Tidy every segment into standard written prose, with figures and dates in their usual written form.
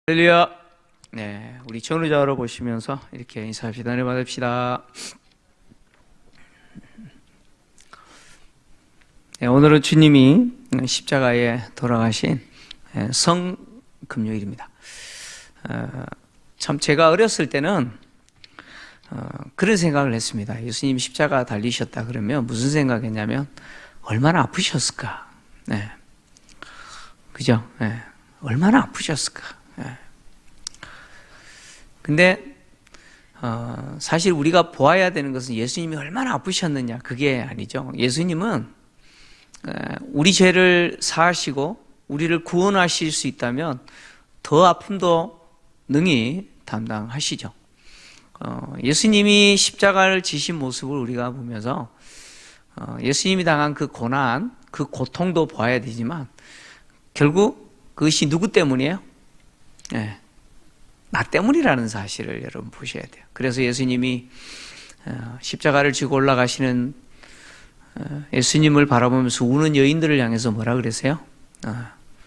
할렐루야. 네, 우리 전우자로 보시면서 이렇게 인사합시다. 네, 받읍시다. 네, 오늘은 주님이 십자가에 돌아가신 성금요일입니다. 참 제가 어렸을 때는 그런 생각을 했습니다. 예수님이 십자가 달리셨다 그러면 무슨 생각했냐면 얼마나 아프셨을까. 네, 그죠? 네, 얼마나 아프셨을까. 근데 사실 우리가 보아야 되는 것은 예수님이 얼마나 아프셨느냐 그게 아니죠. 예수님은 우리 죄를 사하시고 우리를 구원하실 수 있다면 더 아픔도 능히 담당하시죠. 예수님이 십자가를 지신 모습을 우리가 보면서 예수님이 당한 그 고난, 그 고통도 보아야 되지만 결국 그것이 누구 때문이에요? 네. 나 때문이라는 사실을 여러분 보셔야 돼요. 그래서 예수님이 십자가를 지고 올라가시는 예수님을 바라보면서 우는 여인들을 향해서 뭐라 그랬어요?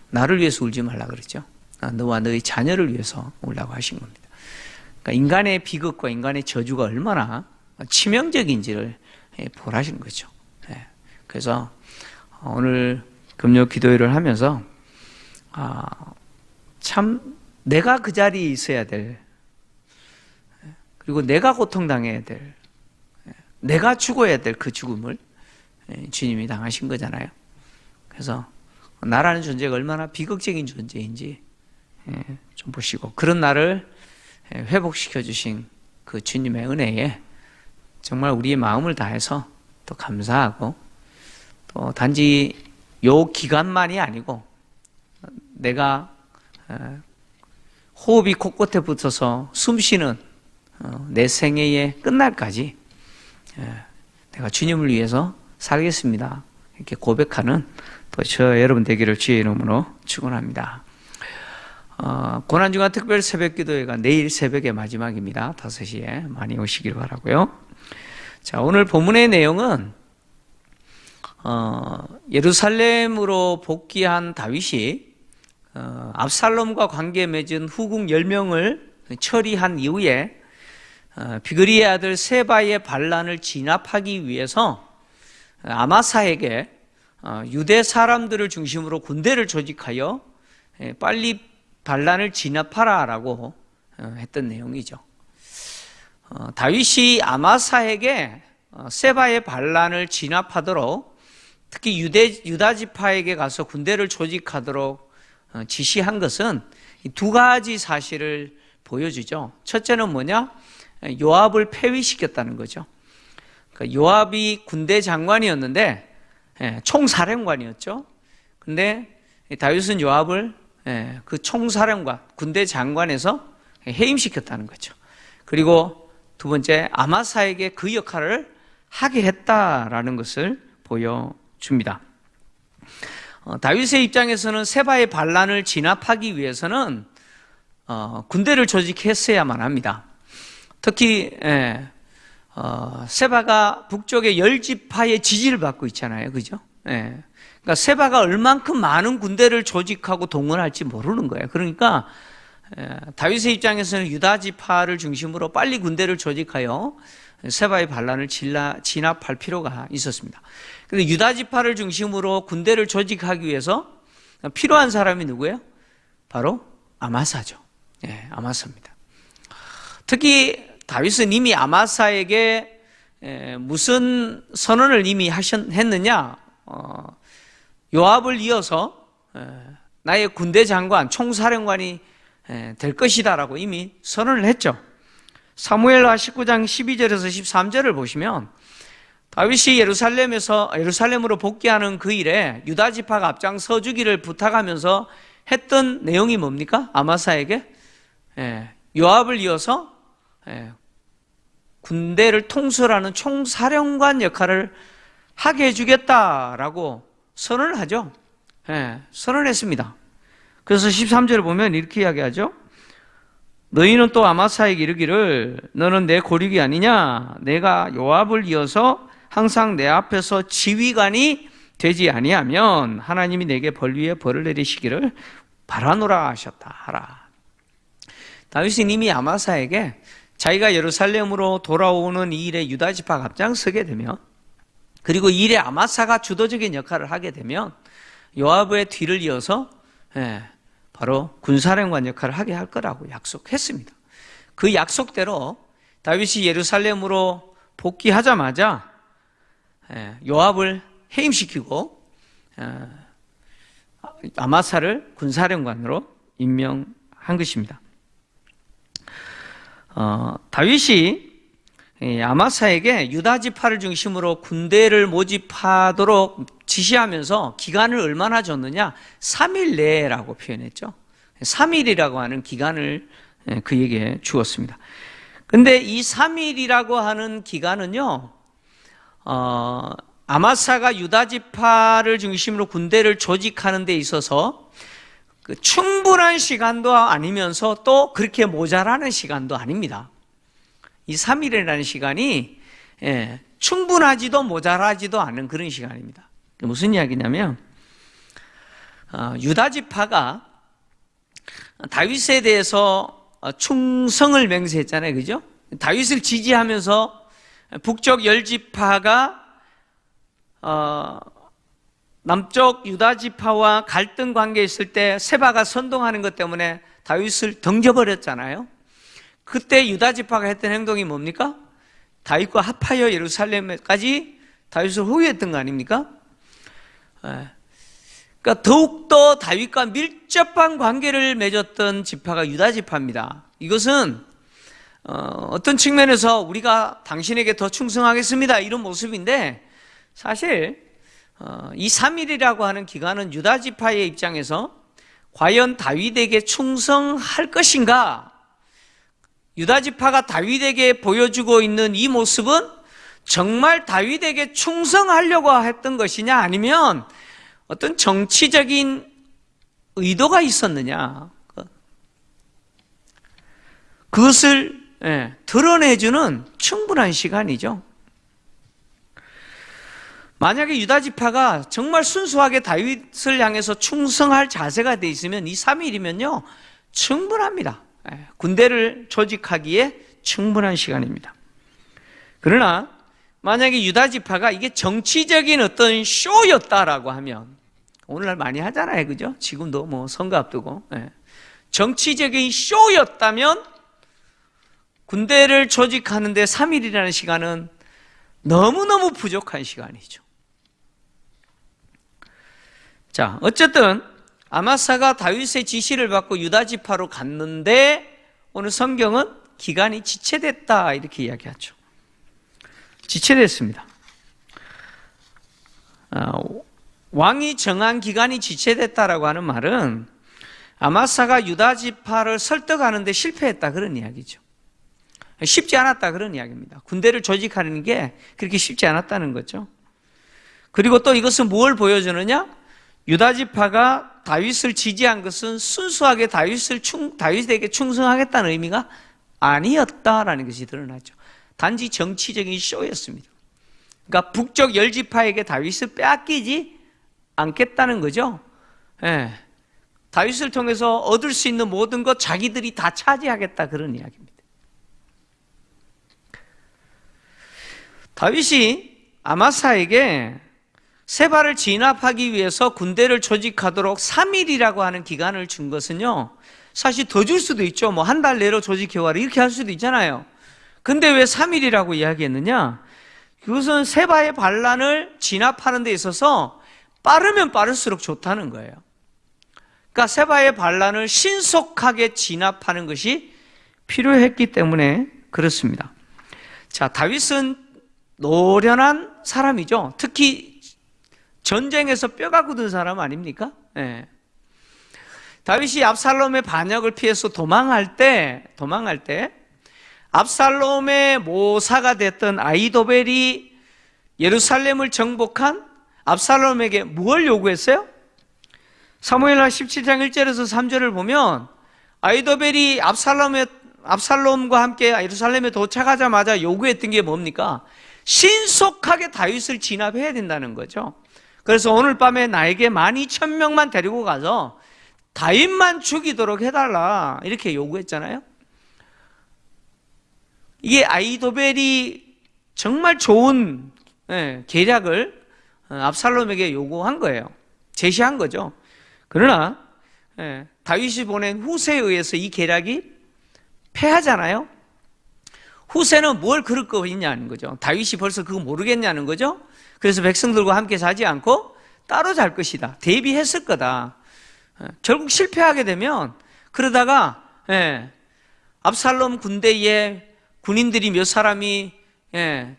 나를 위해서 울지 말라 그랬죠. 너와 너의 자녀를 위해서 울라고 하신 겁니다. 그러니까 인간의 비극과 인간의 저주가 얼마나 치명적인지를 보라시는 거죠. 그래서 오늘 금요 기도회를 하면서 참 내가 그 자리에 있어야 될, 그리고 내가 고통당해야 될, 내가 죽어야 될 그 죽음을 주님이 당하신 거잖아요. 그래서 나라는 존재가 얼마나 비극적인 존재인지 좀 보시고, 그런 나를 회복시켜 주신 그 주님의 은혜에 정말 우리의 마음을 다해서 또 감사하고, 또 단지 요 기간만이 아니고 내가 호흡이 코끝에 붙어서 숨쉬는 내 생애의 끝날까지 내가 주님을 위해서 살겠습니다. 이렇게 고백하는 또 저 여러분 되기를 주의 이름으로 축원합니다. 고난중간 특별 새벽 기도회가 내일 새벽의 마지막입니다. 5시에 많이 오시길 바라고요. 자, 오늘 본문의 내용은 예루살렘으로 복귀한 다윗이 압살롬과 관계 맺은 후궁 10명을 처리한 이후에 비그리의 아들 세바의 반란을 진압하기 위해서 아마사에게 유대 사람들을 중심으로 군대를 조직하여 빨리 반란을 진압하라라고 했던 내용이죠. 다윗이 아마사에게 세바의 반란을 진압하도록, 특히 유다 지파에게 가서 군대를 조직하도록 지시한 것은 두 가지 사실을 보여주죠. 첫째는 뭐냐? 요압을 폐위시켰다는 거죠. 그러니까 요압이 군대 장관이었는데 총사령관이었죠. 근데 다윗은 요압을 그 총사령관, 군대 장관에서 해임시켰다는 거죠. 그리고 두 번째, 아마사에게 그 역할을 하게 했다라는 것을 보여줍니다. 다윗의 입장에서는 세바의 반란을 진압하기 위해서는 군대를 조직했어야만 합니다. 특히 세바가 북쪽의 10지파의 지지를 받고 있잖아요. 그죠? 그러니까 세바가 얼만큼 많은 군대를 조직하고 동원할지 모르는 거예요. 그러니까 다윗의 입장에서는 유다 지파를 중심으로 빨리 군대를 조직하여 세바의 반란을 진압할 필요가 있었습니다. 그런데 유다 지파를 중심으로 군대를 조직하기 위해서 필요한 사람이 누구예요? 바로 아마사죠. 아마사입니다. 특히 다윗은 이미 아마사에게 무슨 선언을 이미 했느냐? 요압을 이어서 나의 군대 장관, 총사령관이 될 것이다라고 이미 선언을 했죠. 사무엘하 19장 12절에서 13절을 보시면 다윗이 예루살렘으로 복귀하는 그 일에 유다 지파가 앞장서 주기를 부탁하면서 했던 내용이 뭡니까? 아마사에게 요압을 이어서 군대를 통솔하는 총사령관 역할을 하게 해주겠다라고 선언을 하죠. 선언했습니다. 그래서 13절을 보면 이렇게 이야기하죠. 너희는 또 아마사에게 이르기를 너는 내 고륙이 아니냐? 내가 요압을 이어서 항상 내 앞에서 지휘관이 되지 아니하면 하나님이 내게 벌 위에 벌을 내리시기를 바라노라 하셨다 하라. 다윗은 이미 아마사에게 자기가 예루살렘으로 돌아오는 이 일에 유다 지파가 앞장서게 되면, 그리고 이 일에 아마사가 주도적인 역할을 하게 되면 요압의 뒤를 이어서 바로 군사령관 역할을 하게 할 거라고 약속했습니다. 그 약속대로 다윗이 예루살렘으로 복귀하자마자 요압을 해임시키고 아마사를 군사령관으로 임명한 것입니다. 다윗이 아마사에게 유다 지파를 중심으로 군대를 모집하도록 지시하면서 기간을 얼마나 줬느냐? 3일 내라고 표현했죠. 3일이라고 하는 기간을 그에게 주었습니다. 근데 이 3일이라고 하는 기간은요, 아마사가 유다 지파를 중심으로 군대를 조직하는 데 있어서 충분한 시간도 아니면서 또 그렇게 모자라는 시간도 아닙니다. 이 3일이라는 시간이 충분하지도 모자라지도 않은 그런 시간입니다. 무슨 이야기냐면 유다 지파가 다윗에 대해서 충성을 맹세했잖아요, 그죠? 다윗을 지지하면서 북쪽 10지파가 남쪽 유다 지파와 갈등 관계에 있을 때 세바가 선동하는 것 때문에 다윗을 던져버렸잖아요. 그때 유다 지파가 했던 행동이 뭡니까? 다윗과 합하여 예루살렘까지 다윗을 호위했던 거 아닙니까? 그러니까 더욱더 다윗과 밀접한 관계를 맺었던 지파가 유다 지파입니다. 이것은 어떤 측면에서 우리가 당신에게 더 충성하겠습니다, 이런 모습인데, 사실 이 3일이라고 하는 기간은 유다 지파의 입장에서 과연 다윗에게 충성할 것인가? 유다 지파가 다윗에게 보여주고 있는 이 모습은 정말 다윗에게 충성하려고 했던 것이냐, 아니면 어떤 정치적인 의도가 있었느냐, 그것을 드러내주는 충분한 시간이죠. 만약에 유다 지파가 정말 순수하게 다윗을 향해서 충성할 자세가 돼 있으면 이 3일이면요 충분합니다. 군대를 조직하기에 충분한 시간입니다. 그러나 만약에 유다 지파가 이게 정치적인 어떤 쇼였다라고 하면, 오늘날 많이 하잖아요, 그죠? 지금도 뭐 선거 앞두고 정치적인 쇼였다면 군대를 조직하는데 3일이라는 시간은 너무너무 부족한 시간이죠. 자, 어쨌든 아마사가 다윗의 지시를 받고 유다 지파로 갔는데 오늘 성경은 기간이 지체됐다 이렇게 이야기하죠. 지체됐습니다. 왕이 정한 기간이 지체됐다라고 하는 말은 아마사가 유다 지파를 설득하는 데 실패했다, 그런 이야기죠. 쉽지 않았다, 그런 이야기입니다. 군대를 조직하는 게 그렇게 쉽지 않았다는 거죠. 그리고 또 이것은 뭘 보여주느냐? 유다 지파가 다윗을 지지한 것은 순수하게 다윗에게 충성하겠다는 의미가 아니었다라는 것이 드러나죠. 단지 정치적인 쇼였습니다. 그러니까 북쪽 10지파에게 다윗을 빼앗기지 않겠다는 거죠. 다윗을 통해서 얻을 수 있는 모든 것 자기들이 다 차지하겠다, 그런 이야기입니다. 다윗이 아마사에게 세바를 진압하기 위해서 군대를 조직하도록 3일이라고 하는 기간을 준 것은요, 사실 더 줄 수도 있죠. 뭐 한 달 내로 조직해와라 이렇게 할 수도 있잖아요. 근데 왜 3일이라고 이야기했느냐? 그것은 세바의 반란을 진압하는 데 있어서 빠르면 빠를수록 좋다는 거예요. 그러니까 세바의 반란을 신속하게 진압하는 것이 필요했기 때문에 그렇습니다. 자, 다윗은 노련한 사람이죠. 특히 전쟁에서 뼈가 굳은 사람 아닙니까? 다윗이 압살롬의 반역을 피해서 도망할 때 압살롬의 모사가 됐던 아히도벨이 예루살렘을 정복한 압살롬에게 무엇을 요구했어요? 사무엘하 17장 1절에서 3절을 보면 아히도벨이 압살롬과 함께 예루살렘에 도착하자마자 요구했던 게 뭡니까? 신속하게 다윗을 진압해야 된다는 거죠. 그래서 오늘 밤에 나에게 12,000명만 데리고 가서 다윗만 죽이도록 해달라 이렇게 요구했잖아요. 이게 아이도벨이 정말 좋은 계략을 압살롬에게 요구한 거예요. 제시한 거죠. 그러나 다윗이 보낸 후세에 의해서 이 계략이 패하잖아요. 후세는 뭘 그럴 거 있냐는 거죠. 다윗이 벌써 그거 모르겠냐는 거죠. 그래서 백성들과 함께 자지 않고 따로 잘 것이다. 대비했을 거다. 결국 실패하게 되면 그러다가 압살롬 군대에 군인들이 몇 사람이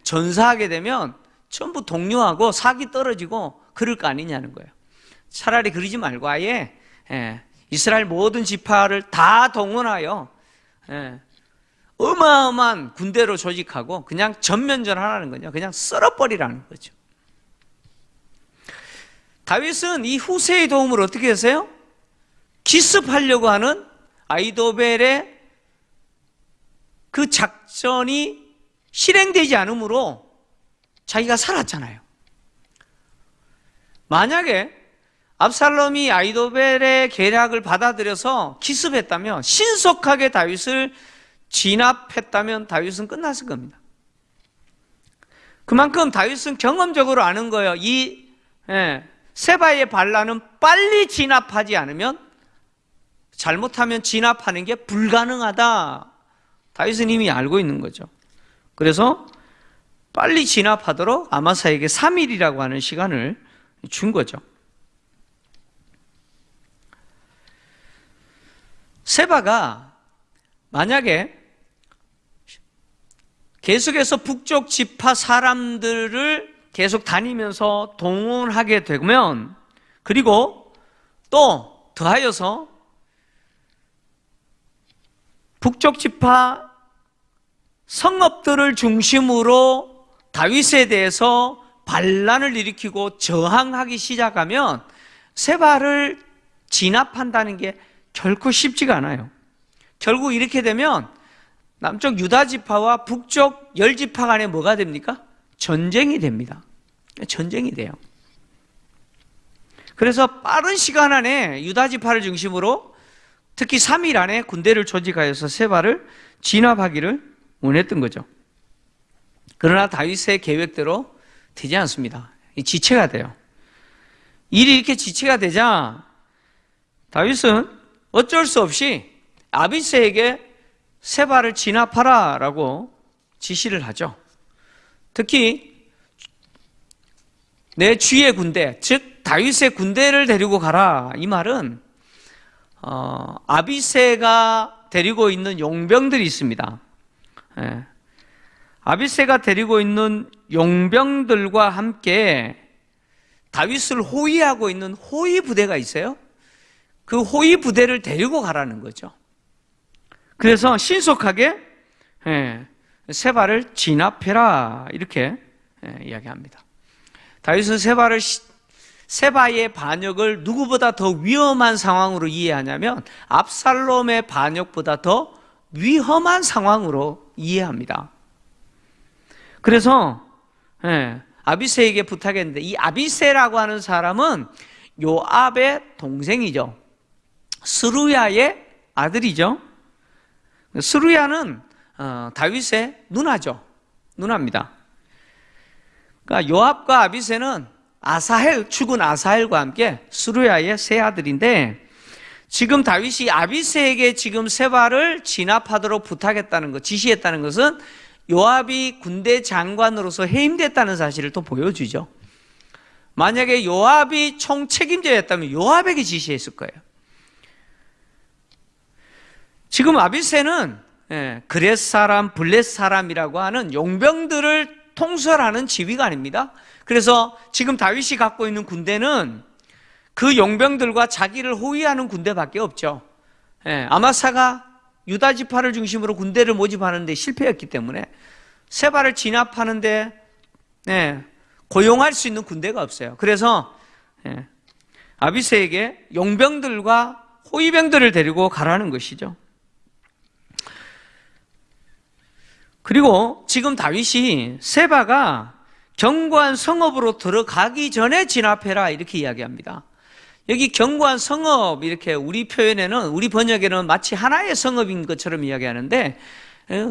전사하게 되면 전부 동료하고 사기 떨어지고 그럴 거 아니냐는 거예요. 차라리 그러지 말고 아예 이스라엘 모든 지파를 다 동원하여 어마어마한 군대로 조직하고 그냥 전면전하라는 거죠. 그냥 썰어버리라는 거죠. 다윗은 이 후세의 도움을 어떻게 했어요? 기습하려고 하는 아이도벨의 그 작전이 실행되지 않으므로 자기가 살았잖아요. 만약에 압살롬이 아이도벨의 계략을 받아들여서 기습했다면, 신속하게 다윗을 진압했다면 다윗은 끝났을 겁니다. 그만큼 다윗은 경험적으로 아는 거예요. 이 세바의 반란은 빨리 진압하지 않으면, 잘못하면 진압하는 게 불가능하다. 다윗은 이미 알고 있는 거죠. 그래서 빨리 진압하도록 아마사에게 3일이라고 하는 시간을 준 거죠. 세바가 만약에 계속해서 북쪽 지파 사람들을 계속 다니면서 동원하게 되면, 그리고 또 더하여서 북쪽 지파 성읍들을 중심으로 다윗에 대해서 반란을 일으키고 저항하기 시작하면 세바를 진압한다는 게 결코 쉽지가 않아요. 결국 이렇게 되면 남쪽 유다 지파와 북쪽 열 지파 간에 뭐가 됩니까? 전쟁이 됩니다. 전쟁이 돼요. 그래서 빠른 시간 안에 유다 지파를 중심으로 특히 3일 안에 군대를 조직하여서 세바를 진압하기를 원했던 거죠. 그러나 다윗의 계획대로 되지 않습니다. 지체가 돼요. 일이 이렇게 지체가 되자 다윗은 어쩔 수 없이 아비새에게 세바를 진압하라 라고 지시를 하죠. 특히 내 주의 군대, 즉 다윗의 군대를 데리고 가라, 이 말은 아비새가 데리고 있는 용병들이 있습니다. 아비새가 데리고 있는 용병들과 함께 다윗을 호위하고 있는 호위 부대가 있어요. 그 호위 부대를 데리고 가라는 거죠. 그래서 신속하게 세바를 진압해라, 이렇게 이야기합니다. 다윗은 세바의 반역을 누구보다 더 위험한 상황으로 이해하냐면 압살롬의 반역보다 더 위험한 상황으로 이해합니다. 그래서 아비새에게 부탁했는데, 이 아비새라고 하는 사람은 요압의 동생이죠. 스루야의 아들이죠. 스루야는 다윗의 누나죠. 누나입니다. 그러니까 요압과 아비새는 죽은 아사헬과 함께 스루야의 세 아들인데, 지금 다윗이 아비새에게 지금 세바를 진압하도록 부탁했다는 것, 지시했다는 것은 요압이 군대 장관으로서 해임됐다는 사실을 또 보여주죠. 만약에 요압이 총책임자였다면 요압에게 지시했을 거예요. 지금 아비새는 그렛 사람, 블렛 사람이라고 하는 용병들을 통솔하는 지휘관입니다. 그래서 지금 다윗이 갖고 있는 군대는 그 용병들과 자기를 호위하는 군대밖에 없죠. 아마사가 유다 지파를 중심으로 군대를 모집하는데 실패했기 때문에 세바를 진압하는데 고용할 수 있는 군대가 없어요. 그래서 아비새에게 용병들과 호위병들을 데리고 가라는 것이죠. 그리고 지금 다윗이 세바가 견고한 성읍으로 들어가기 전에 진압해라, 이렇게 이야기합니다. 여기 견고한 성읍, 이렇게 우리 표현에는, 우리 번역에는 마치 하나의 성읍인 것처럼 이야기하는데,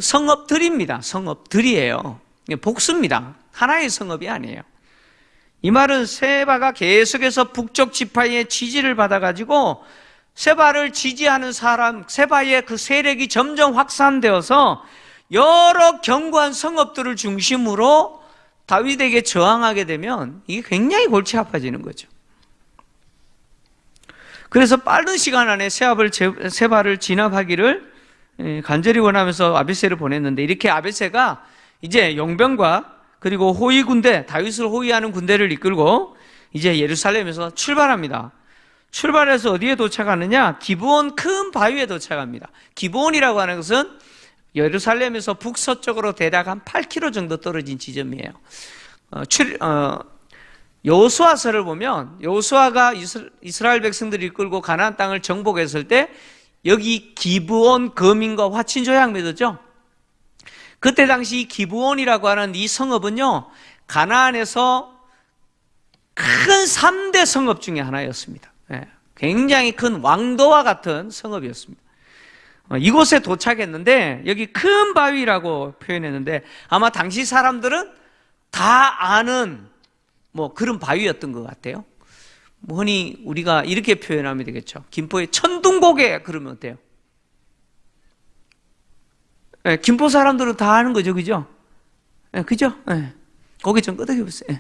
성읍들입니다. 성읍들이에요. 복수입니다. 하나의 성읍이 아니에요. 이 말은 세바가 계속해서 북쪽 지파의 지지를 받아가지고 세바를 지지하는 사람, 세바의 그 세력이 점점 확산되어서 여러 견고한 성읍들을 중심으로 다윗에게 저항하게 되면 이게 굉장히 골치 아파지는 거죠. 그래서 빠른 시간 안에 세바를 진압하기를 간절히 원하면서 아비새를 보냈는데, 이렇게 아비새가 이제 용병과 그리고 호위 군대, 다윗을 호위하는 군대를 이끌고 이제 예루살렘에서 출발합니다. 출발해서 어디에 도착하느냐? 기브온 큰 바위에 도착합니다. 기브온이라고 하는 것은 예루살렘에서 북서쪽으로 대략 한 8km 정도 떨어진 지점이에요. 여호수아서를 보면 여호수아가 이스라엘 백성들을 이끌고 가나안 땅을 정복했을 때 여기 기브온 거민과 화친조약 맺었죠. 그때 당시 기브온이라고 하는 이 성읍은요, 가나안에서 큰 3대 성읍 중에 하나였습니다. 굉장히 큰 왕도와 같은 성읍이었습니다. 이곳에 도착했는데 여기 큰 바위라고 표현했는데 아마 당시 사람들은 다 아는 그런 바위였던 것 같아요. 흔히 우리가 이렇게 표현하면 되겠죠. 김포의 천둥고개 그러면 어때요? 김포 사람들은 다 아는 거죠, 그죠? 그죠? 고개 좀 끄덕여 보세요.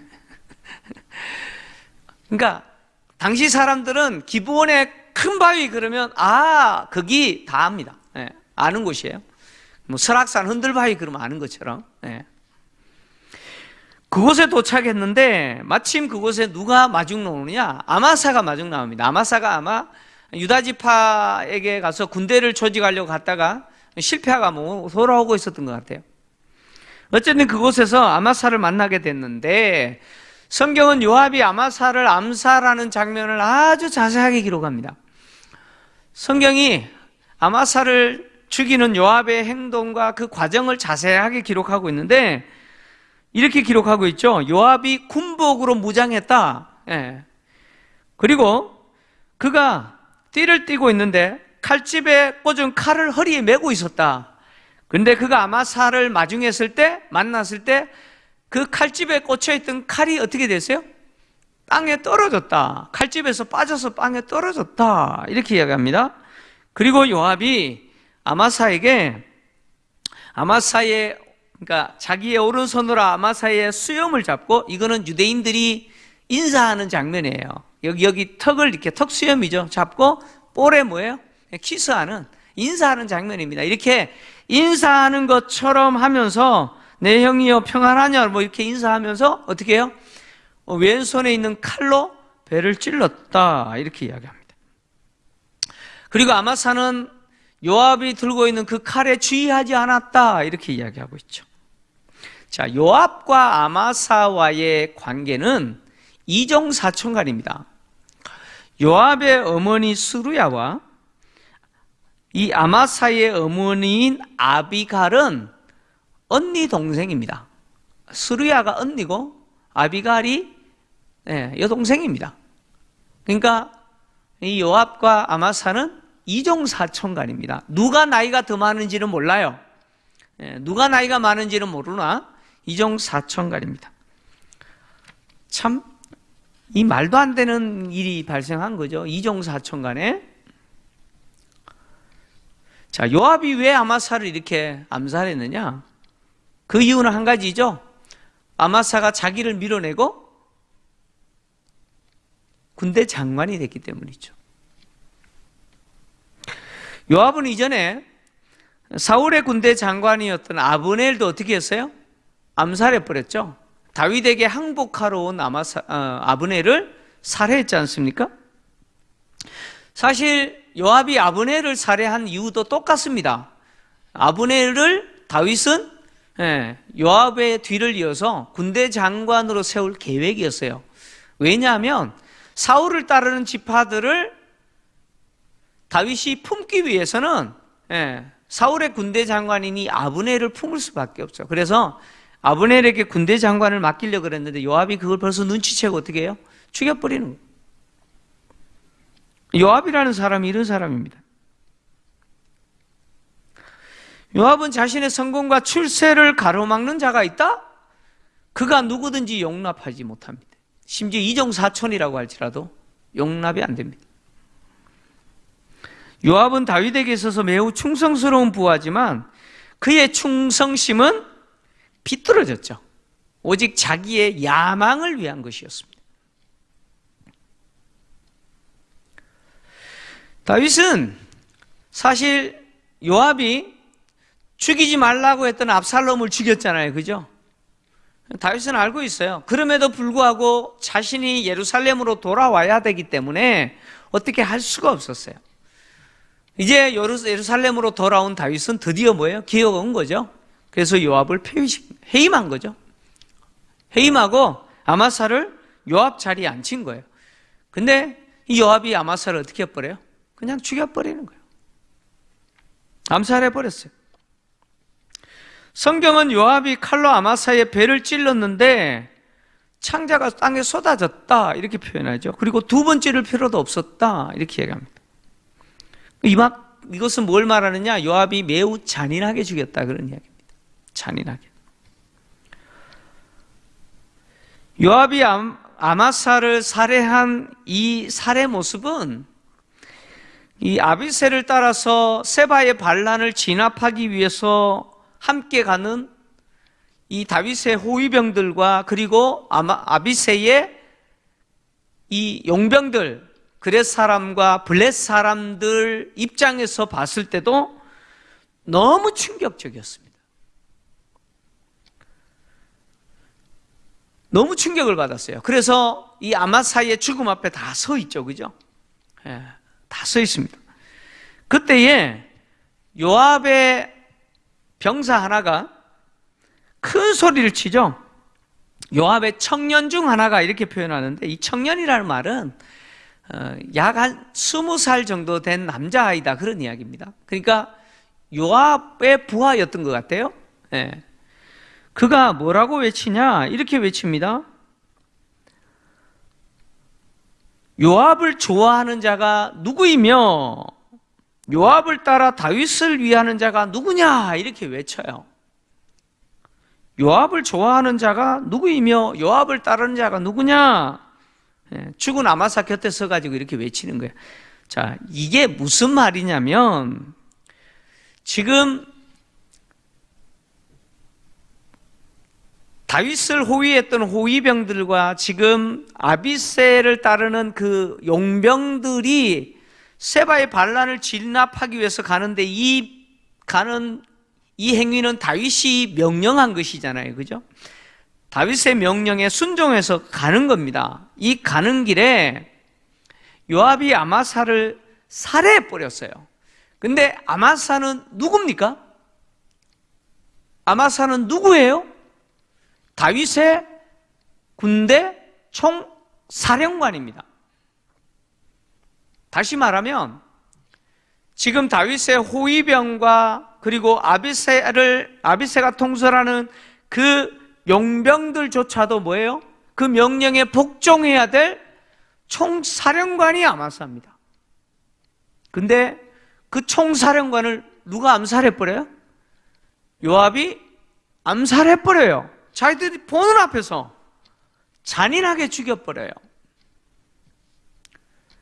그러니까 당시 사람들은 기브온의 큰 바위 그러면 거기 다 압니다. 아는 곳이에요. 설악산 흔들바위 그러면 아는 것처럼. 그곳에 도착했는데 마침 그곳에 누가 마중 나오느냐? 아마사가 마중 나옵니다. 아마사가 아마 유다 지파에게 가서 군대를 조직하려고 갔다가 실패하고 돌아오고 있었던 것 같아요. 어쨌든 그곳에서 아마사를 만나게 됐는데 성경은 요압이 아마사를 암살하는 장면을 아주 자세하게 기록합니다. 성경이 아마사를 죽이는 요압의 행동과 그 과정을 자세하게 기록하고 있는데 이렇게 기록하고 있죠. 요압이 군복으로 무장했다. 그리고 그가 띠를 띠고 있는데 칼집에 꽂은 칼을 허리에 메고 있었다. 그런데 그가 아마사를 만났을 때 그 칼집에 꽂혀있던 칼이 어떻게 됐어요? 땅에 떨어졌다. 칼집에서 빠져서 땅에 떨어졌다. 이렇게 이야기합니다. 그리고 요압이 그러니까 자기의 오른손으로 아마사의 수염을 잡고, 이거는 유대인들이 인사하는 장면이에요. 여기 턱을 이렇게 턱 수염이죠. 잡고 볼에 뭐예요? 키스하는, 인사하는 장면입니다. 이렇게 인사하는 것처럼 하면서 내 형이여 평안하냐 이렇게 인사하면서 어떻게 해요? 왼손에 있는 칼로 배를 찔렀다. 이렇게 이야기합니다. 그리고 아마사는 요압이 들고 있는 그 칼에 주의하지 않았다. 이렇게 이야기하고 있죠. 자, 요압과 아마사와의 관계는 이종사촌간입니다. 요압의 어머니 스루야와 이 아마사의 어머니인 아비갈은 언니 동생입니다. 스루야가 언니고 아비갈이 여동생입니다. 그러니까 이 요압과 아마사는 이종사촌간입니다. 누가 나이가 더 많은지는 몰라요. 누가 나이가 많은지는 모르나 이종사촌간입니다. 참 이 말도 안 되는 일이 발생한 거죠. 이종사촌간에. 자, 요압이 왜 아마사를 이렇게 암살했느냐? 그 이유는 한 가지죠. 아마사가 자기를 밀어내고 군대 장관이 됐기 때문이죠. 요압은 이전에 사울의 군대 장관이었던 아브넬도 어떻게 했어요? 암살해버렸죠. 다윗에게 항복하러 온 아브넬을 살해했지 않습니까? 사실 요압이 아브넬을 살해한 이유도 똑같습니다. 아브넬을 다윗은 요압의 뒤를 이어서 군대 장관으로 세울 계획이었어요. 왜냐하면 사울을 따르는 지파들을 다윗이 품기 위해서는 사울의 군대 장관이니 아브넬을 품을 수밖에 없죠. 그래서 아브넬에게 군대 장관을 맡기려고 그랬는데 요압이 그걸 벌써 눈치채고 어떻게 해요? 죽여버리는 거예요. 요압이라는 사람이 이런 사람입니다. 요압은 자신의 성공과 출세를 가로막는 자가 있다? 그가 누구든지 용납하지 못합니다. 심지어 이종사촌이라고 할지라도 용납이 안 됩니다. 요압은 다윗에게 있어서 매우 충성스러운 부하지만 그의 충성심은 비뚤어졌죠. 오직 자기의 야망을 위한 것이었습니다. 다윗은 사실 요압이 죽이지 말라고 했던 압살롬을 죽였잖아요. 그죠? 다윗은 알고 있어요. 그럼에도 불구하고 자신이 예루살렘으로 돌아와야 되기 때문에 어떻게 할 수가 없었어요. 이제 예루살렘으로 돌아온 다윗은 드디어 뭐예요? 기회가 온 거죠. 그래서 요압을 해임한 거죠. 해임하고 아마사를 요압 자리에 앉힌 거예요. 근데 이 요압이 아마사를 어떻게 해버려요? 그냥 죽여버리는 거예요. 암살해버렸어요. 성경은 요압이 칼로 아마사의 배를 찔렀는데 창자가 땅에 쏟아졌다 이렇게 표현하죠. 그리고 두 번 찌를 필요도 없었다 이렇게 얘기합니다. 이것은 뭘 말하느냐? 요압이 매우 잔인하게 죽였다 그런 이야기입니다. 잔인하게. 요압이 아마사를 살해한 이 살해 모습은 이 아비새를 따라서 세바의 반란을 진압하기 위해서 함께 가는 이 다윗의 호위병들과 그리고 아비새의 이 용병들, 그렛 사람과 블렛 사람들 입장에서 봤을 때도 너무 충격적이었습니다. 너무 충격을 받았어요. 그래서 이 아마사의 죽음 앞에 다 서 있죠. 그죠? 예, 다 서 있습니다. 그때에 요압의 병사 하나가 큰 소리를 치죠. 요압의 청년 중 하나가 이렇게 표현하는데, 이 청년이라는 말은 약 한 20살 정도 된 남자아이다 그런 이야기입니다. 그러니까 요압의 부하였던 것 같아요. 예. 그가 뭐라고 외치냐? 이렇게 외칩니다. 요압을 좋아하는 자가 누구이며 요압을 따라 다윗을 위하는 자가 누구냐? 이렇게 외쳐요. 요압을 좋아하는 자가 누구이며 요압을 따르는 자가 누구냐? 죽은 아마사 곁에 서가지고 이렇게 외치는 거예요. 자, 이게 무슨 말이냐면 지금 다윗을 호위했던 호위병들과 지금 아비새를 따르는 그 용병들이 세바의 반란을 진압하기 위해서 가는데 이 행위는 다윗이 명령한 것이잖아요. 그죠? 다윗의 명령에 순종해서 가는 겁니다. 이 가는 길에 요압이 아마사를 살해해 버렸어요. 근데 아마사는 누굽니까? 아마사는 누구예요? 다윗의 군대 총사령관입니다. 다시 말하면 지금 다윗의 호위병과 그리고 아비새가 통솔하는 그 용병들조차도 뭐예요? 그 명령에 복종해야 될 총사령관이 아마사입니다. 근데 그 총사령관을 누가 암살해버려요? 요압이 암살해버려요. 자기들이 보는 앞에서 잔인하게 죽여버려요.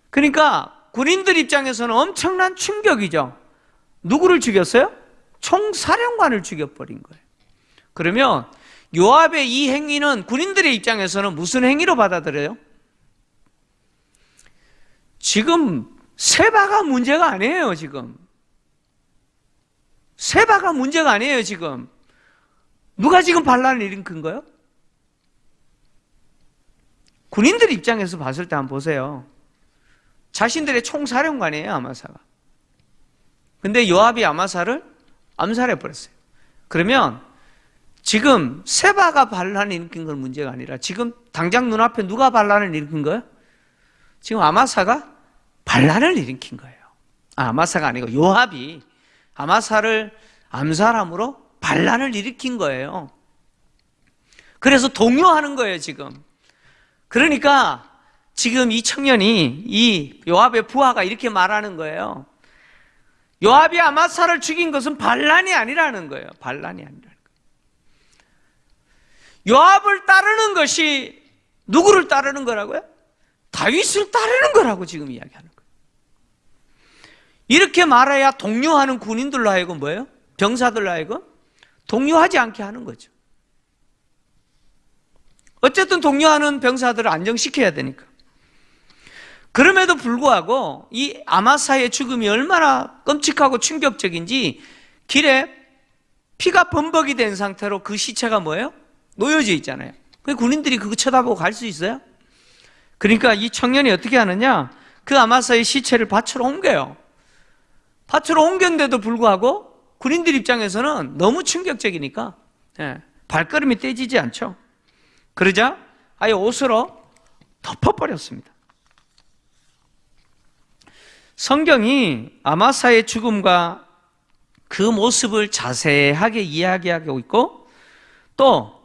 그러니까 군인들 입장에서는 엄청난 충격이죠. 누구를 죽였어요? 총사령관을 죽여버린 거예요. 그러면 요압의 이 행위는 군인들의 입장에서는 무슨 행위로 받아들여요? 지금 세바가 문제가 아니에요. 지금 세바가 문제가 아니에요. 지금 누가 지금 반란을 일으킨 거예요? 군인들 입장에서 봤을 때 한번 보세요. 자신들의 총사령관이에요, 아마사가. 근데 요압이 아마사를 암살해버렸어요. 그러면 지금 세바가 반란을 일으킨 건 문제가 아니라 지금 당장 눈앞에 누가 반란을 일으킨 거예요? 지금 아마사가 반란을 일으킨 거예요. 아마사가 아니고 요압이 아마사를 암살함으로 반란을 일으킨 거예요. 그래서 동요하는 거예요, 지금. 그러니까 지금 이 청년이, 이 요압의 부하가 이렇게 말하는 거예요. 요압이 아마사를 죽인 것은 반란이 아니라는 거예요. 반란이 아니라는 거예요. 요압을 따르는 것이 누구를 따르는 거라고요? 다윗을 따르는 거라고 지금 이야기하는 거예요. 이렇게 말해야 동요하는 군인들로 하여금 뭐예요? 병사들로 하여금 동요하지 않게 하는 거죠. 어쨌든 동요하는 병사들을 안정시켜야 되니까. 그럼에도 불구하고 이 아마사의 죽음이 얼마나 끔찍하고 충격적인지 길에 피가 범벅이 된 상태로 그 시체가 뭐예요? 놓여져 있잖아요. 그 군인들이 그거 쳐다보고 갈 수 있어요? 그러니까 이 청년이 어떻게 하느냐? 그 아마사의 시체를 밭으로 옮겨요. 밭으로 옮겼는데도 불구하고 군인들 입장에서는 너무 충격적이니까 발걸음이 떼지지 않죠. 그러자 아예 옷으로 덮어버렸습니다. 성경이 아마사의 죽음과 그 모습을 자세하게 이야기하고 있고 또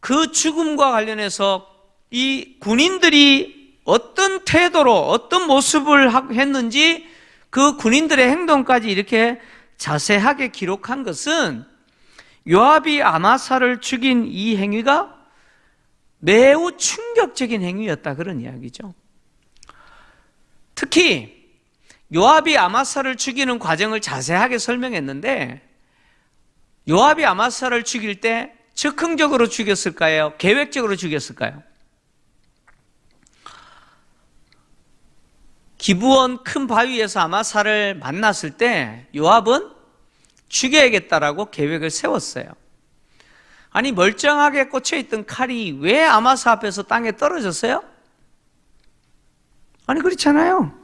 그 죽음과 관련해서 이 군인들이 어떤 태도로 어떤 모습을 했는지 그 군인들의 행동까지 이렇게 자세하게 기록한 것은 요압이 아마사를 죽인 이 행위가 매우 충격적인 행위였다 그런 이야기죠. 특히 요압이 아마사를 죽이는 과정을 자세하게 설명했는데 요압이 아마사를 죽일 때 즉흥적으로 죽였을까요? 계획적으로 죽였을까요? 기브온 큰 바위에서 아마사를 만났을 때 요압은 죽여야겠다라고 계획을 세웠어요. 아니 멀쩡하게 꽂혀있던 칼이 왜 아마사 앞에서 땅에 떨어졌어요? 아니 그렇잖아요.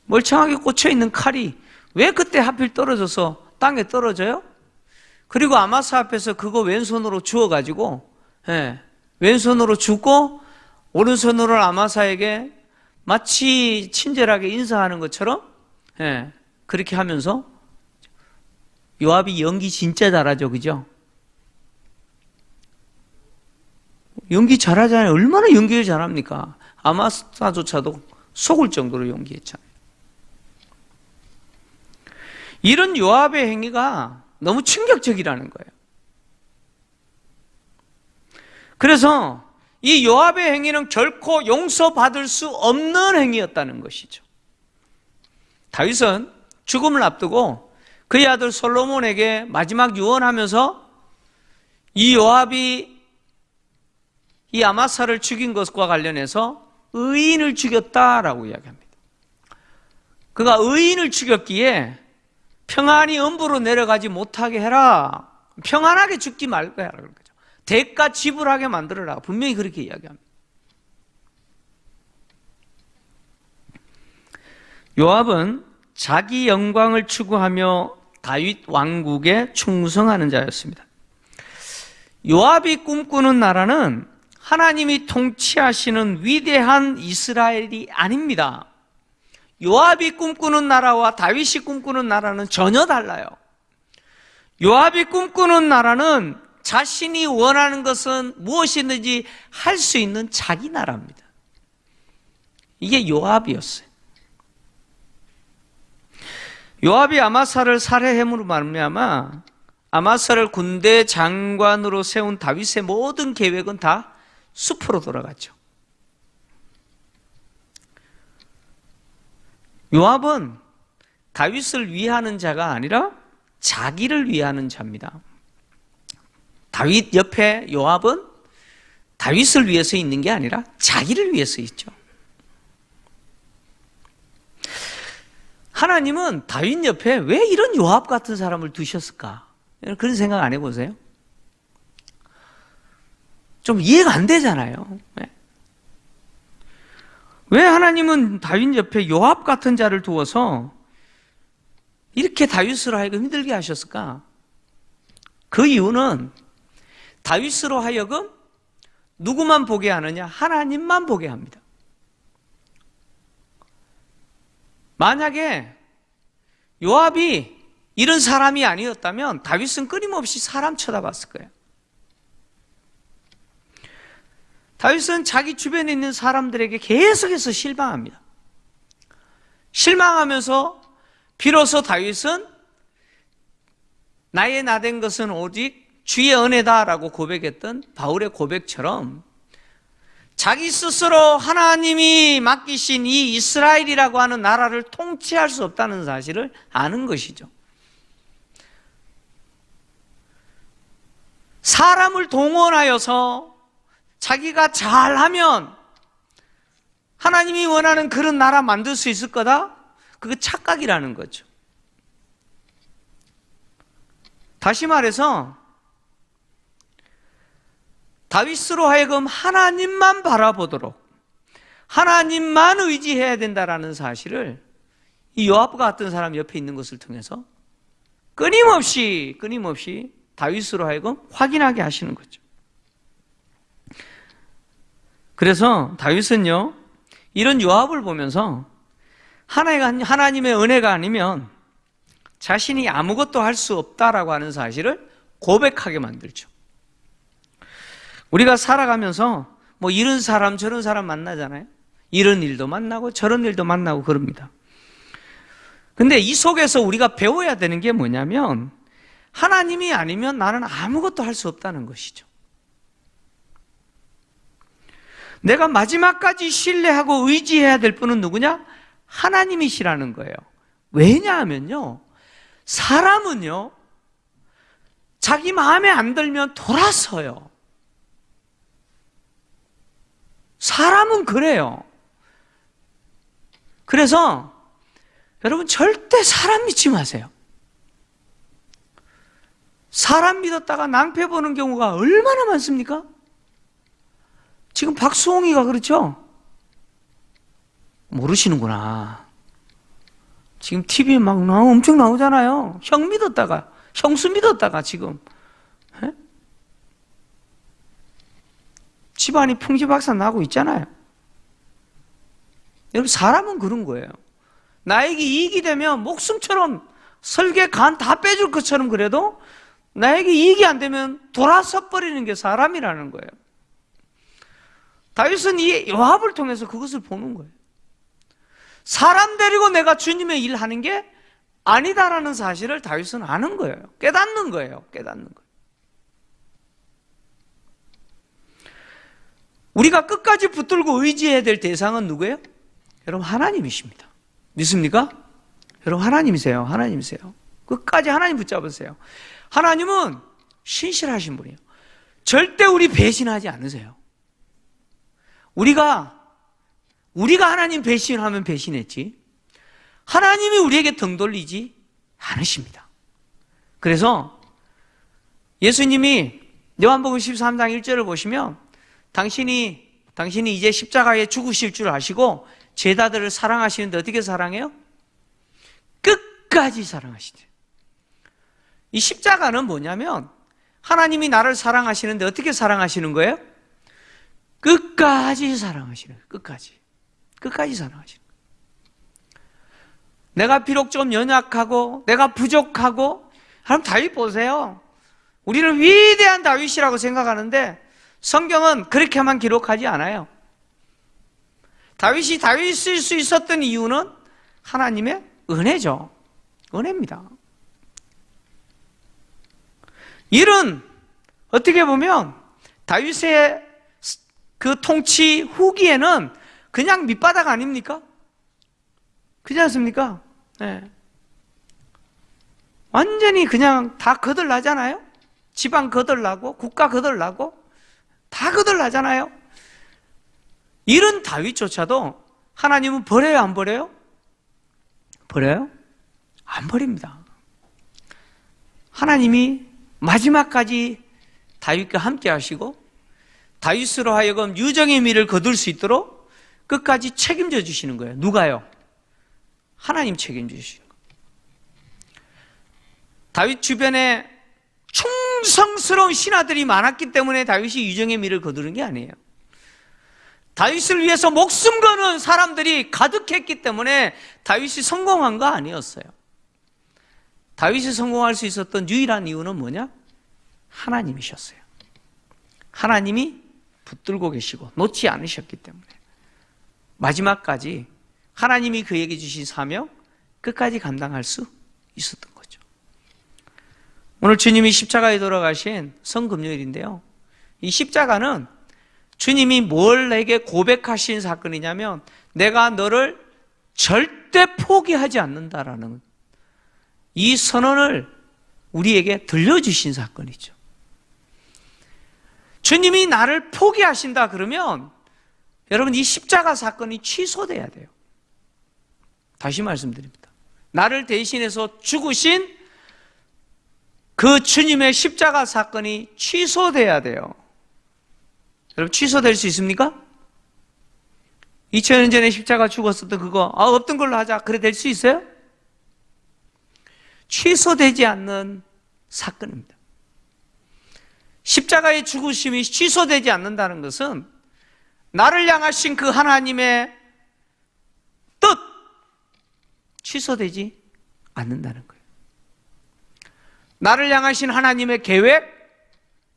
멀쩡하게 꽂혀있는 칼이 왜 그때 하필 떨어져서 땅에 떨어져요? 그리고 아마사 앞에서 그거 왼손으로 주워가지고 왼손으로 줍고 오른손으로 아마사에게 마치 친절하게 인사하는 것처럼 그렇게 하면서 요압이 연기 진짜 잘하죠. 그죠? 연기 잘하잖아요. 얼마나 연기를 잘합니까? 아마사조차도 속을 정도로 연기했잖아요. 이런 요압의 행위가 너무 충격적이라는 거예요. 그래서 이 요압의 행위는 결코 용서받을 수 없는 행위였다는 것이죠. 다윗은 죽음을 앞두고 그의 아들 솔로몬에게 마지막 유언하면서 이 요압이 이 아마사를 죽인 것과 관련해서 의인을 죽였다라고 이야기합니다. 그가 의인을 죽였기에 평안히 음부로 내려가지 못하게 해라. 평안하게 죽지 말고 해라. 그런 거죠. 대가 지불하게 만들어라. 분명히 그렇게 이야기합니다. 요압은 자기 영광을 추구하며 다윗 왕국에 충성하는 자였습니다. 요압이 꿈꾸는 나라는 하나님이 통치하시는 위대한 이스라엘이 아닙니다. 요압이 꿈꾸는 나라와 다윗이 꿈꾸는 나라는 전혀 달라요. 요압이 꿈꾸는 나라는 자신이 원하는 것은 무엇이든지 할 수 있는 자기 나라입니다. 이게 요압이었어요. 요압이 아마사를 살해함으로 말미암아 아마사를 군대 장관으로 세운 다윗의 모든 계획은 다 숲으로 돌아갔죠. 요압은 다윗을 위하는 자가 아니라 자기를 위하는 자입니다. 다윗 옆에 요압은 다윗을 위해서 있는 게 아니라 자기를 위해서 있죠. 하나님은 다윗 옆에 왜 이런 요압 같은 사람을 두셨을까? 그런 생각 안 해보세요? 좀 이해가 안 되잖아요. 왜 하나님은 다윗 옆에 요압 같은 자를 두어서 이렇게 다윗으로 하여금 힘들게 하셨을까? 그 이유는 다윗으로 하여금 누구만 보게 하느냐? 하나님만 보게 합니다. 만약에 요압이 이런 사람이 아니었다면 다윗은 끊임없이 사람 쳐다봤을 거예요. 다윗은 자기 주변에 있는 사람들에게 계속해서 실망합니다. 실망하면서 비로소 다윗은 나의 나된 것은 오직 주의 은혜다라고 고백했던 바울의 고백처럼 자기 스스로 하나님이 맡기신 이 이스라엘이라고 하는 나라를 통치할 수 없다는 사실을 아는 것이죠. 사람을 동원하여서 자기가 잘하면 하나님이 원하는 그런 나라 만들 수 있을 거다? 그거 착각이라는 거죠. 다시 말해서 다윗으로 하여금 하나님만 바라보도록 하나님만 의지해야 된다라는 사실을 이 요압과 같은 사람 옆에 있는 것을 통해서 끊임없이 다윗으로 하여금 확인하게 하시는 거죠. 그래서 다윗은요, 이런 요압을 보면서 하나님의 은혜가 아니면 자신이 아무것도 할 수 없다라고 하는 사실을 고백하게 만들죠. 우리가 살아가면서 뭐 이런 사람 저런 사람 만나잖아요. 이런 일도 만나고 저런 일도 만나고 그럽니다. 근데 이 속에서 우리가 배워야 되는 게 뭐냐면 하나님이 아니면 나는 아무것도 할 수 없다는 것이죠. 내가 마지막까지 신뢰하고 의지해야 될 분은 누구냐? 하나님이시라는 거예요. 왜냐하면요, 사람은요, 자기 마음에 안 들면 돌아서요. 사람은 그래요. 그래서 여러분 절대 사람 믿지 마세요. 사람 믿었다가 낭패 보는 경우가 얼마나 많습니까? 지금 박수홍이가 그렇죠? 모르시는구나. 지금 TV에 막 엄청 나오잖아요. 형 믿었다가, 형수 믿었다가 지금 에? 집안이 풍지박산 나고 있잖아요. 여러분, 사람은 그런 거예요. 나에게 이익이 되면 목숨처럼 설계 간 다 빼줄 것처럼 그래도 나에게 이익이 안 되면 돌아서 버리는 게 사람이라는 거예요. 다윗은 이 요압을 통해서 그것을 보는 거예요. 사람 데리고 내가 주님의 일 하는 게 아니다라는 사실을 다윗은 아는 거예요. 깨닫는 거예요. 깨닫는 거예요. 우리가 끝까지 붙들고 의지해야 될 대상은 누구예요? 여러분, 하나님이십니다. 믿습니까? 여러분, 하나님이세요. 하나님이세요. 끝까지 하나님 붙잡으세요. 하나님은 신실하신 분이에요. 절대 우리 배신하지 않으세요. 우리가 하나님 배신하면 배신했지, 하나님이 우리에게 등 돌리지 않으십니다. 그래서 예수님이 요한복음 13장 1절을 보시면 당신이 이제 십자가에 죽으실 줄 아시고 제자들을 사랑하시는데 어떻게 사랑해요? 끝까지 사랑하시죠. 이 십자가는 뭐냐면 하나님이 나를 사랑하시는데 어떻게 사랑하시는 거예요? 끝까지 사랑하시는 거예요. 끝까지 사랑하시는 거예요. 내가 비록 좀 연약하고 내가 부족하고, 여러분 다윗 보세요. 우리는 위대한 다윗이라고 생각하는데 성경은 그렇게만 기록하지 않아요. 다윗이 다윗일 수 있었던 이유는 하나님의 은혜죠. 은혜입니다. 일은 어떻게 보면 다윗의 그 통치 후기에는 그냥 밑바닥 아닙니까? 그렇지 않습니까? 네. 완전히 그냥 다 거덜나잖아요. 지방 거덜나고 국가 거덜나고 다 거덜나잖아요. 이런 다윗조차도 하나님은 버려요, 안 버려요? 버려요? 안 버립니다. 하나님이 마지막까지 다윗과 함께 하시고 다윗으로 하여금 유정의 미를 거둘 수 있도록 끝까지 책임져 주시는 거예요. 누가요? 하나님 책임져 주시는 거예요. 다윗 주변에 충성스러운 신하들이 많았기 때문에 다윗이 유정의 미를 거두는 게 아니에요. 다윗을 위해서 목숨 거는 사람들이 가득했기 때문에 다윗이 성공한 거 아니었어요. 다윗이 성공할 수 있었던 유일한 이유는 뭐냐? 하나님이셨어요. 하나님이 붙들고 계시고 놓지 않으셨기 때문에 마지막까지 하나님이 그에게 주신 사명 끝까지 감당할 수 있었던 거죠. 오늘 주님이 십자가에 돌아가신 성금요일인데요. 이 십자가는 주님이 뭘 내게 고백하신 사건이냐면 내가 너를 절대 포기하지 않는다라는 이 선언을 우리에게 들려주신 사건이죠. 주님이 나를 포기하신다 그러면 여러분 이 십자가 사건이 취소돼야 돼요. 다시 말씀드립니다. 나를 대신해서 죽으신 그 주님의 십자가 사건이 취소돼야 돼요. 여러분 취소될 수 있습니까? 2000년 전에 십자가 죽었었던 그거 없던 걸로 하자 그래 될 수 있어요? 취소되지 않는 사건입니다. 십자가의 죽으심이 취소되지 않는다는 것은 나를 향하신 그 하나님의 뜻 취소되지 않는다는 거예요. 나를 향하신 하나님의 계획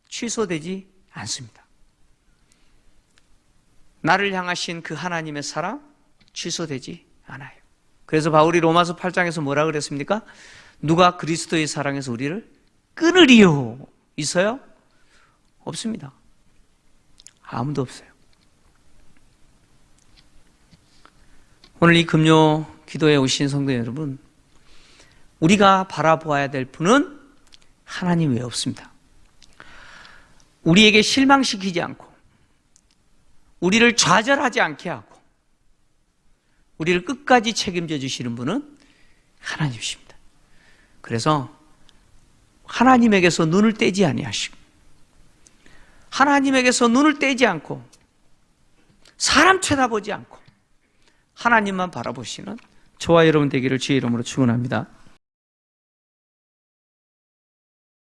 취소되지 않습니다. 나를 향하신 그 하나님의 사랑 취소되지 않아요. 그래서 바울이 로마서 8장에서 뭐라 그랬습니까? 누가 그리스도의 사랑에서 우리를 끊으리요? 있어요? 없습니다. 아무도 없어요. 오늘 이 금요 기도에 오신 성도 여러분, 우리가 바라보아야 될 분은 하나님 외에 없습니다. 우리에게 실망시키지 않고 우리를 좌절하지 않게 하고 우리를 끝까지 책임져 주시는 분은 하나님이십니다. 그래서 하나님에게서 눈을 떼지 아니하시고 하나님에게서 눈을 떼지 않고 사람 쳐다보지 않고 하나님만 바라보시는 저와 여러분 되기를 주의 이름으로 축원합니다.